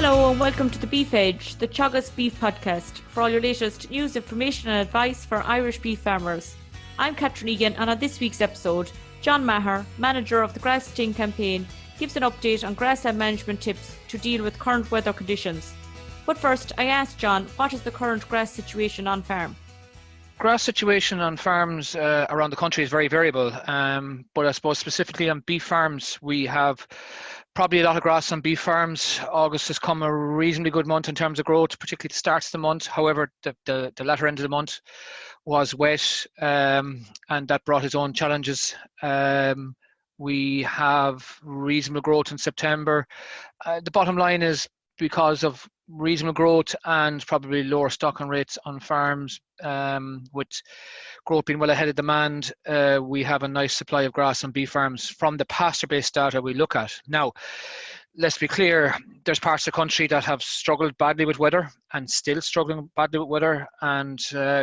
Hello and welcome to the Beef Edge, the Teagasc beef podcast, for all your latest news, information and advice for Irish beef farmers. I'm Catherine Egan, and on this week's episode, John Maher, manager of the Grass10 Campaign, gives an update on grassland management tips to deal with current weather conditions. But first, I asked John, what is the current grass situation on farm? Grass situation on farms around the country is very variable, but I suppose specifically on beef farms, we have probably a lot of grass on beef farms. August has come a reasonably good month in terms of growth, particularly the start of the month. However, the latter end of the month was wet, and that brought its own challenges. We have reasonable growth in September. The bottom line is, because of reasonable growth and probably lower stocking rates on farms, with growth being well ahead of demand, we have a nice supply of grass on beef farms from the pasture-based data we look at. Now, let's be clear, there's parts of the country that have struggled badly with weather and still struggling badly with weather, and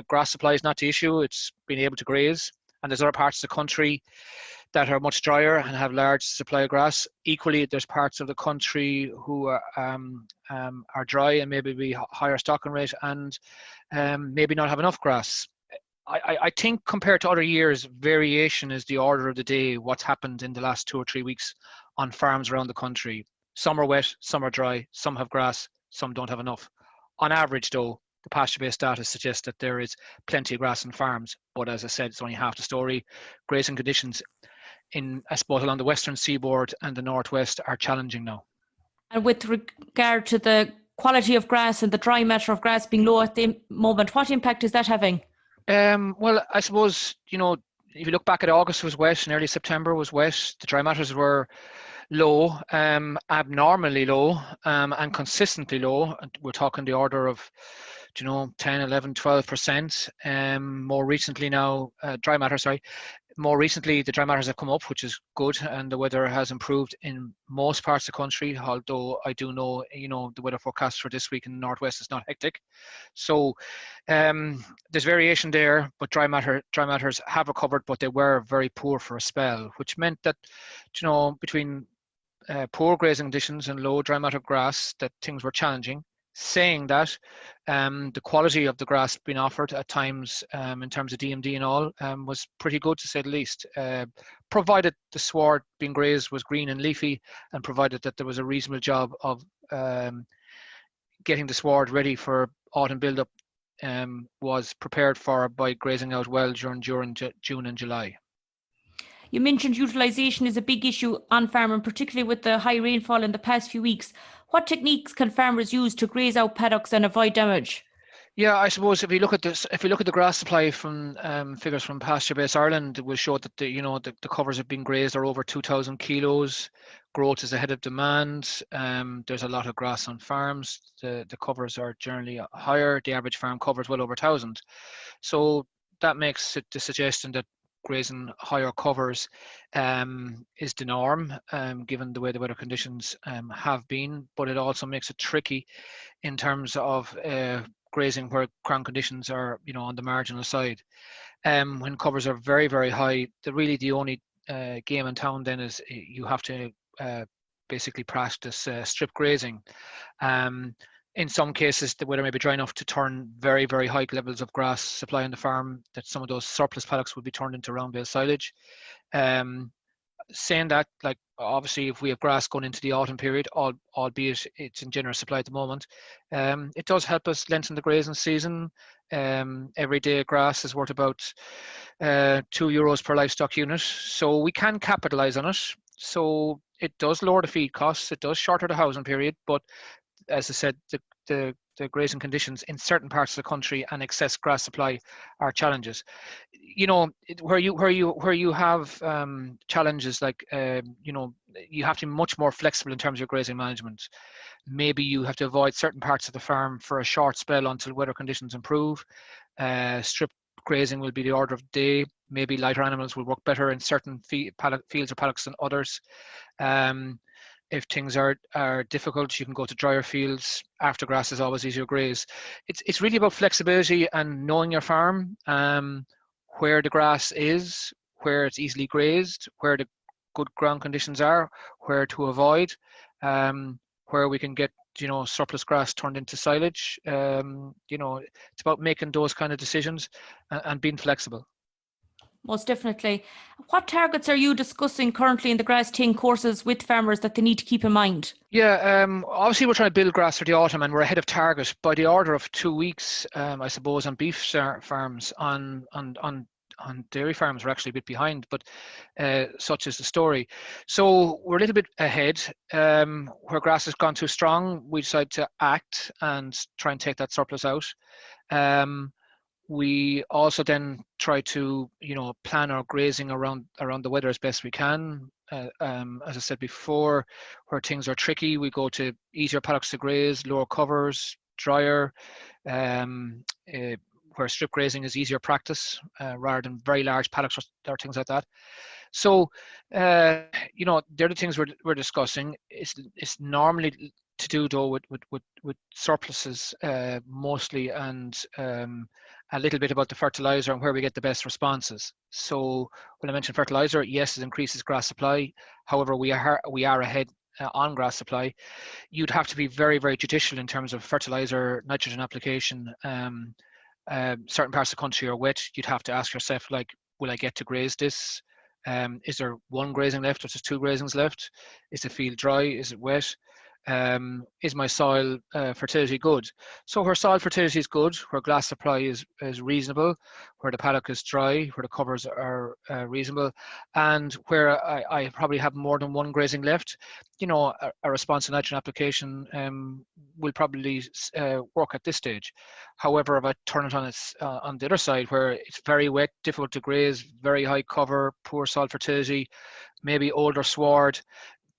grass supply is not the issue, it's being able to graze. And there's other parts of the country that are much drier and have large supply of grass. Equally, there's parts of the country who are dry and maybe be higher stocking rate and maybe not have enough grass. I think compared to other years, variation is the order of the day. What's happened in the last 2 or 3 weeks on farms around the country. Some are wet, some are dry, some have grass, some don't have enough. On average, though, the pasture-based data suggests that there is plenty of grass on farms, but as I said, it's only half the story. Grazing conditions I suppose, along the western seaboard and the northwest are challenging now. And with regard to the quality of grass and the dry matter of grass being low at the moment, what impact is that having? Well, I suppose, if you look back at August was wet and early September was wet, the dry matters were low, abnormally low, and consistently low. We're talking the order of 10, 11, 12%. More recently now, more recently the dry matters have come up, which is good, and the weather has improved in most parts of the country, although I do know, the weather forecast for this week in the northwest is not hectic. So there's variation there, but dry matters have recovered, but they were very poor for a spell, which meant that, between poor grazing conditions and low dry matter grass, that things were challenging. Saying that, the quality of the grass being offered at times, in terms of DMD and all, was pretty good, to say the least, provided the sward being grazed was green and leafy, and provided that there was a reasonable job of getting the sward ready for autumn build-up, was prepared for by grazing out well during June and July. You mentioned utilisation is a big issue on farm, and particularly with the high rainfall in the past few weeks. What techniques can farmers use to graze out paddocks and avoid damage? Yeah, I suppose if you look at the grass supply from figures from Pasture Base Ireland, it will show that the covers have been grazed are over 2,000 kilos. Growth is ahead of demand. There's a lot of grass on farms. The covers are generally higher. The average farm cover is well over 1,000. So that makes it the suggestion that grazing higher covers is the norm, given the way the weather conditions have been, but it also makes it tricky in terms of grazing where ground conditions are on the marginal side. When covers are very, very high, the only game in town then is you have to basically practice strip grazing. In some cases, the weather may be dry enough to turn very, very high levels of grass supply on the farm, that some of those surplus paddocks would be turned into round bale silage. Saying that, obviously, if we have grass going into the autumn period, albeit it's in generous supply at the moment, it does help us lengthen the grazing season. Every day of grass is worth about €2 per livestock unit, so we can capitalise on it. So it does lower the feed costs, it does shorter the housing period, but as I said, the grazing conditions in certain parts of the country and excess grass supply are challenges. Where you have challenges you have to be much more flexible in terms of your grazing management. Maybe you have to avoid certain parts of the farm for a short spell until weather conditions improve. Strip grazing will be the order of the day. Maybe lighter animals will work better in certain fields or paddocks than others. If things are difficult, you can go to drier fields. After grass is always easier to graze. It's really about flexibility and knowing your farm, where the grass is, where it's easily grazed, where the good ground conditions are, where to avoid, where we can get surplus grass turned into silage. It's about making those kind of decisions and being flexible. Most definitely. What targets are you discussing currently in the Grass10 courses with farmers that they need to keep in mind? Yeah, obviously we're trying to build grass for the autumn, and we're ahead of target by the order of 2 weeks. I suppose on beef farms, on dairy farms, we're actually a bit behind, but such is the story. So we're a little bit ahead. Where grass has gone too strong, we decide to act and try and take that surplus out. We also then try to, plan our grazing around the weather as best we can. As I said before, where things are tricky, we go to easier paddocks to graze, lower covers, drier, where strip grazing is easier practice rather than very large paddocks or things like that. So, they're the things we're discussing. It's normally to do though with surpluses mostly, and a little bit about the fertiliser and where we get the best responses. So when I mentioned fertiliser, yes, it increases grass supply. However, we are ahead on grass supply. You'd have to be very, very judicious in terms of fertiliser, nitrogen application. Certain parts of the country are wet. You'd have to ask yourself, like, will I get to graze this? Is there one grazing left, or is there 2 grazings left? Is the field dry? Is it wet? Is my soil fertility good? So where soil fertility is good, where grass supply is reasonable, where the paddock is dry, where the covers are reasonable, and where I probably have more than one grazing left, a response to nitrogen application will probably work at this stage. However, if I turn it on the other side, where it's very wet, difficult to graze, very high cover, poor soil fertility, maybe older sward,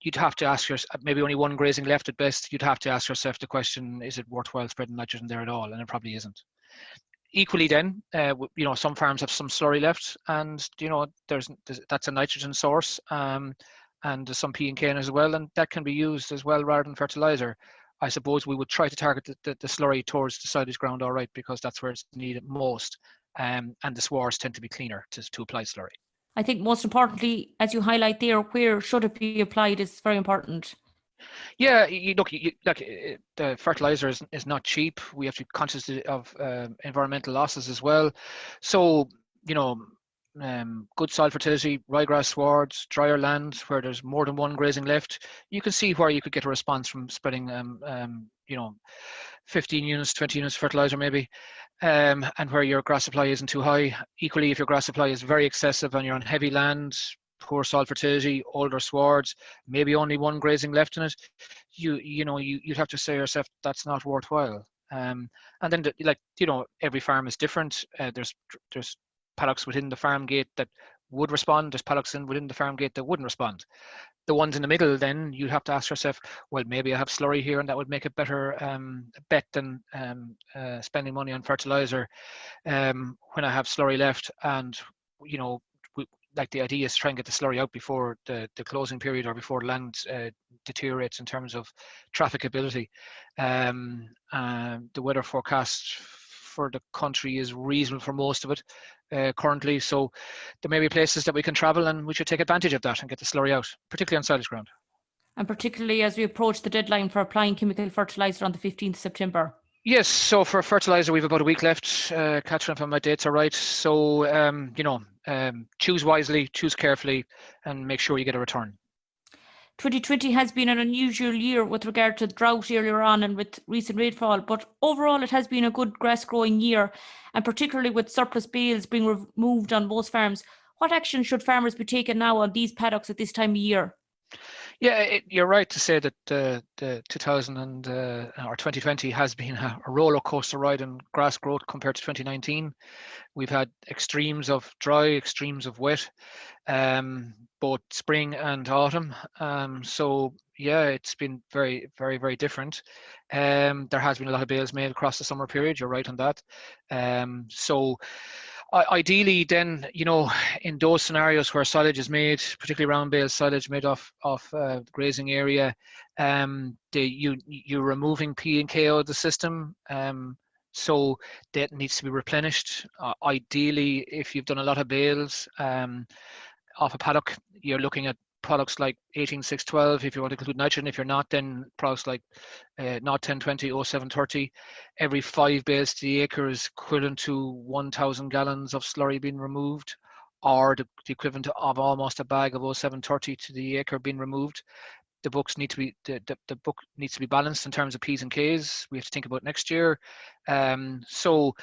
you'd have to ask yourself, maybe only one grazing left at best, you'd have to ask yourself the question, is it worthwhile spreading nitrogen there at all? And it probably isn't. Equally then, some farms have some slurry left, and, that's a nitrogen source, and there's some P and K in as well, and that can be used as well rather than fertiliser. I suppose we would try to target the slurry towards the silage ground, all right, because that's where it's needed most, and the swards tend to be cleaner to apply slurry. I think most importantly, as you highlight there, where should it be applied is very important. Yeah, the fertiliser is not cheap. We have to be conscious of environmental losses as well. So, good soil fertility, ryegrass swards, drier land where there's more than one grazing left, you can see where you could get a response from spreading 15 units, 20 units of fertiliser maybe, and where your grass supply isn't too high. Equally, if your grass supply is very excessive and you're on heavy land, poor soil fertility, older swards, maybe only one grazing left in it, you'd have to say to yourself, that's not worthwhile. And then every farm is different. There's paddocks within the farm gate that would respond. There's paddocks within the farm gate that wouldn't respond. The ones in the middle, then you have to ask yourself, well, maybe I have slurry here, and that would make a better bet than spending money on fertiliser when I have slurry left. And the idea is to try and get the slurry out before the closing period, or before land deteriorates in terms of trafficability. The weather forecast for the country is reasonable for most of it currently, so there may be places that we can travel, and we should take advantage of that and get the slurry out, particularly on silage ground. And particularly as we approach the deadline for applying chemical fertiliser on the 15th of September. Yes, so for fertiliser we have about a week left, Catherine, if my dates are right. So choose wisely, choose carefully, and make sure you get a return. 2020 has been an unusual year with regard to drought earlier on and with recent rainfall, but overall it has been a good grass growing year, and particularly with surplus bales being removed on most farms. What action should farmers be taking now on these paddocks at this time of year? Yeah, you're right to say that the 2020 has been a roller coaster ride in grass growth compared to 2019. We've had extremes of dry, extremes of wet, both spring and autumn. So yeah, it's been very, very, very different. There has been a lot of bales made across the summer period. You're right on that. So ideally then, in those scenarios where silage is made, particularly round bale silage made off grazing area, you're removing P and K out of the system, so that needs to be replenished. Ideally, if you've done a lot of bales off a paddock, you're looking at products like 18612 if you want to include nitrogen. If you're not, then products like 1020, 0730. Every 5 bales to the acre is equivalent to 1,000 gallons of slurry being removed, or the equivalent of almost a bag of 0730 to the acre being removed. The book needs to be balanced in terms of P's and K's. We have to think about next year. So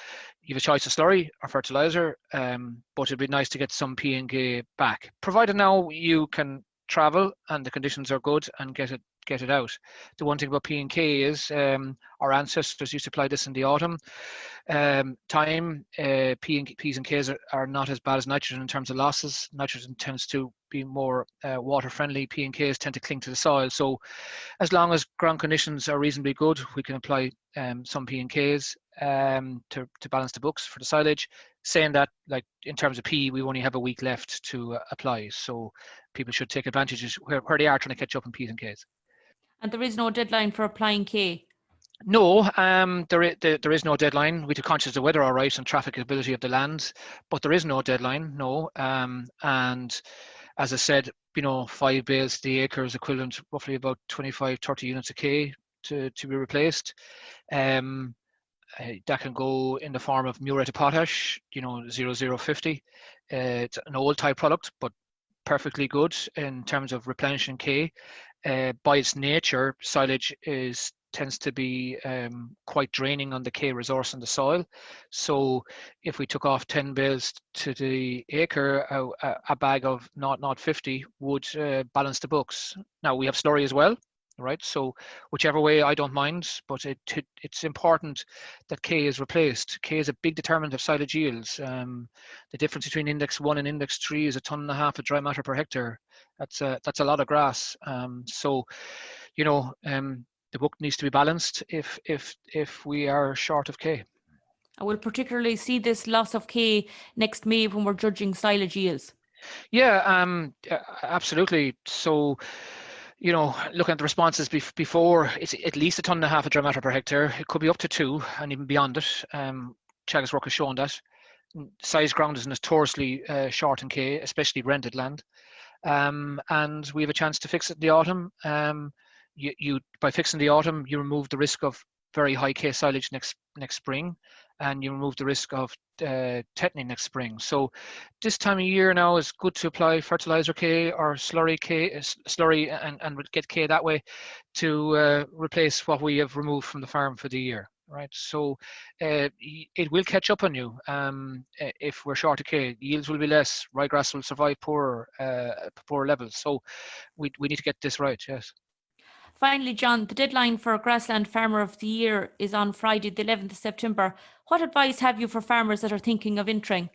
you have a choice of slurry or fertiliser, but it'd be nice to get some P and K back, provided now you can travel and the conditions are good and get it out. The one thing about P and K is our ancestors used to apply this in the autumn time. P's and K's are not as bad as nitrogen in terms of losses. Nitrogen tends to be more water friendly. P and K's tend to cling to the soil. So as long as ground conditions are reasonably good, we can apply some P and K's to balance the books for the silage. Saying that, like in terms of P, we only have a week left to apply. So people should take advantage where they are trying to catch up in P's and K's. And there is no deadline for applying K? No, there is no deadline. We are conscious of the weather, all right, and trafficability of the land, but there is no deadline, no. And as I said, 5 bales to the acre is equivalent to roughly about 25-30 units of K to be replaced. That can go in the form of muriate of potash, 0050. It's an old type product, but perfectly good in terms of replenishing K. By its nature, silage tends to be quite draining on the K resource in the soil. So if we took off 10 bales to the acre, a bag of 0.50 would balance the books. Now we have slurry as well, right? So whichever way, I don't mind, but it's important that K is replaced. K is a big determinant of silage yields. The difference between index 1 and index 3 is 1.5 tons of dry matter per hectare. That's a lot of grass. The book needs to be balanced if we are short of K. I will particularly see this loss of K next May when we're judging silage yields. Yeah, absolutely. So, looking at the responses before, it's at least 1.5 tons of dry matter per hectare. It could be up to 2 and even beyond it. Teagasc work has shown that. Size ground is notoriously short in K, especially rented land. And we have a chance to fix it in the autumn. By fixing the autumn, you remove the risk of very high K silage next spring, and you remove the risk of tetany next spring. So this time of year now is good to apply fertiliser K or slurry and get K that way to replace what we have removed from the farm for the year. Right, so it will catch up on you if we're short of K. Yields will be less. Ryegrass will survive poor levels. So we need to get this right. Yes. Finally, John, the deadline for Grassland Farmer of the Year is on Friday, the 11th of September. What advice have you for farmers that are thinking of entering?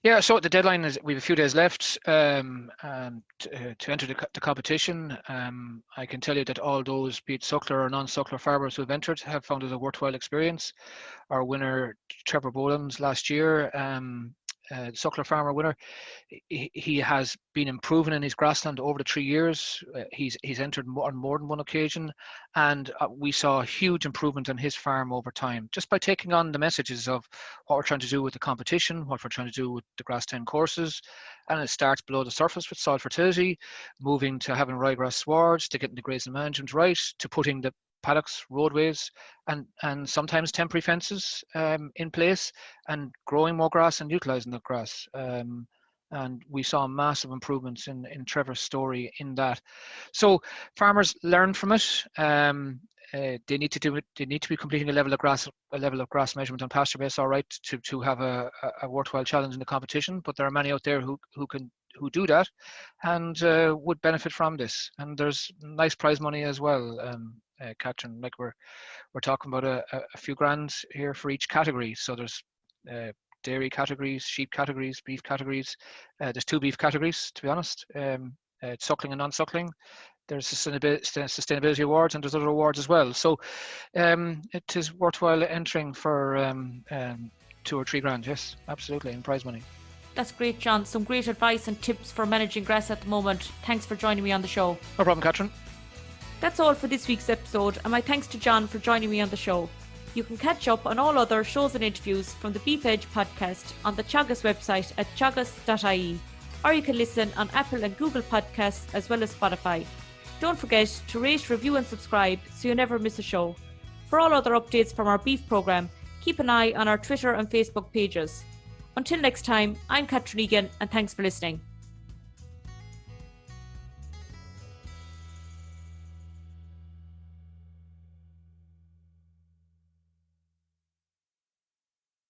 Yeah, so the deadline is, we have a few days left to enter the competition. I can tell you that all those, be it suckler or non-suckler farmers who have entered, have found it a worthwhile experience. Our winner, Trevor Boland's last year, suckler farmer winner, he has been improving in his grassland over the 3 years. He's entered on more than one occasion, and we saw a huge improvement on his farm over time, just by taking on the messages of what we're trying to do with the competition, what we're trying to do with the Grass10 courses. And it starts below the surface with soil fertility, moving to having ryegrass swards, to getting the grazing management right, to putting the paddocks, roadways, and sometimes temporary fences in place, and growing more grass and utilising the grass. And we saw massive improvements in Trevor's story in that. So farmers learn from it. They need to do it. They need to be completing a level of grass measurement on pasture base, all right, to have a worthwhile challenge in the competition. But there are many out there who do that and would benefit from this. And there's nice prize money as well. Catherine, like we're talking about a few grand here for each category. So there's dairy categories, sheep categories, beef categories. There's 2 beef categories, to be honest. Suckling and non-suckling. There's sustainability awards, and there's other awards as well. So it is worthwhile entering for 2 or 3 grand. Yes, absolutely, in prize money. That's great, John. Some great advice and tips for managing grass at the moment. Thanks for joining me on the show. No problem, Catherine. That's all for this week's episode, and my thanks to John for joining me on the show. You can catch up on all other shows and interviews from the Beef Edge podcast on the Teagasc website at teagasc.ie. or you can listen on Apple and Google Podcasts as well as Spotify. Don't forget to rate, review and subscribe so you never miss a show. For all other updates from our beef programme, keep an eye on our Twitter and Facebook pages. Until next time, I'm Catherine Egan and thanks for listening.